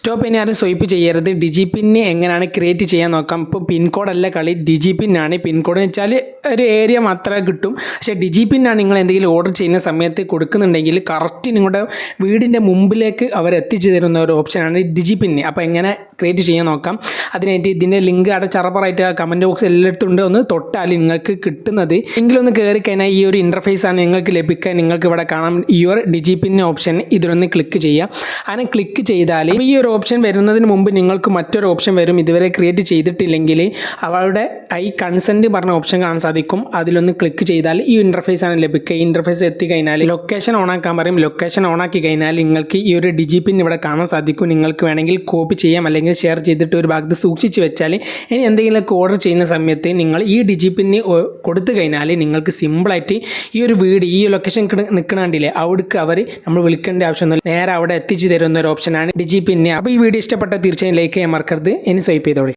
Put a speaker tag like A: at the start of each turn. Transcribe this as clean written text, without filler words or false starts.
A: Desktop ഇനി ആരും swipe ചെയ്യരുത്. ഡിജിപിന്നെ എങ്ങനെയാണ് ക്രിയേറ്റ് ചെയ്യാൻ നോക്കാം. ഇപ്പോൾ പിൻകോഡല്ല കളി, ഡിജിപിന്നാണ്. പിൻകോഡ് എന്ന് വെച്ചാൽ ഒരു ഏരിയ മാത്രമേ കിട്ടും. പക്ഷേ ഡിജിപിന്നാണ് നിങ്ങൾ എന്തെങ്കിലും ഓർഡർ ചെയ്യുന്ന സമയത്ത് കൊടുക്കുന്നുണ്ടെങ്കിൽ കറക്റ്റ് നിങ്ങളുടെ വീടിൻ്റെ മുമ്പിലേക്ക് അവർ എത്തിച്ചു തരുന്ന ഒരു ഓപ്ഷനാണ് ഡിജിപിന്ന്. അപ്പോൾ എങ്ങനെ ക്രിയേറ്റ് ചെയ്യാൻ നോക്കാം. അതിനായിട്ട് ഇതിൻ്റെ ലിങ്ക് അവിടെ ചറപ്പറായിട്ട് കമൻറ്റ് ബോക്സ് എല്ലായിടത്തും ഉണ്ട്. ഒന്ന് തൊട്ടാൽ നിങ്ങൾക്ക് കിട്ടുന്നത് എങ്കിലൊന്ന് കയറി കഴിഞ്ഞാൽ ഈ ഒരു ഇൻ്റർഫേസാണ് നിങ്ങൾക്ക് ലഭിക്കുക. നിങ്ങൾക്ക് ഇവിടെ കാണാം യുവർ ഡിജിപിൻ ഓപ്ഷൻ. ഇതിലൊന്ന് ക്ലിക്ക് ചെയ്യുക. അങ്ങനെ ക്ലിക്ക് ചെയ്താൽ ഈ ഒരു ഓപ്ഷൻ വരുന്നതിന് മുമ്പ് നിങ്ങൾക്ക് മറ്റൊരു ഓപ്ഷൻ വരും. ഇതുവരെ ക്രിയേറ്റ് ചെയ്തിട്ടില്ലെങ്കിൽ അവരുടെ ഈ കൺസെൻറ്റ് പറഞ്ഞ ഓപ്ഷൻ കാണാൻ സാധിക്കും. അതിലൊന്ന് ക്ലിക്ക് ചെയ്താൽ ഈ ഇൻ്റർഫേസാണ് ലഭിക്കുക. ഈ ഇൻ്റർഫേസ് എത്തിക്കഴിഞ്ഞാൽ ലൊക്കേഷൻ ഓണാക്കാൻ പറയും. ലൊക്കേഷൻ ഓണാക്കി കഴിഞ്ഞാൽ നിങ്ങൾക്ക് ഈ ഒരു ഡിജിപിൻ ഇവിടെ കാണാൻ സാധിക്കും. നിങ്ങൾക്ക് വേണമെങ്കിൽ കോപ്പി ചെയ്യാം, അല്ലെങ്കിൽ ഷെയർ ചെയ്തിട്ട് ഒരു ഭാഗത്ത് സൂക്ഷിച്ച് വെച്ചാൽ ഇനി എന്തെങ്കിലുമൊക്കെ ഓർഡർ ചെയ്യുന്ന സമയത്ത് നിങ്ങൾ ഈ ഡിജിപിന് കൊടുത്തു കഴിഞ്ഞാൽ നിങ്ങൾക്ക് സിമ്പിളായിട്ട് ഈ ഒരു വീട് ഈ ലൊക്കേഷൻ നിൽക്കണണ്ടില്ലേ അവിടേക്ക് അവർ നമ്മൾ വിളിക്കേണ്ട ആവശ്യമൊന്നുമില്ല, നേരെ അവിടെ എത്തിച്ചു തരുന്ന ഒരു ഓപ്ഷനാണ് ഡിജിപിൻ. അപ്പോൾ ഈ വീഡിയോ ഇഷ്ടപ്പെട്ട തീർച്ചയായും ലൈക്ക് ചെയ്യാൻ മറക്കരുത്. ഇനി സ്വൈപ്പ് ചെയ്തോളി.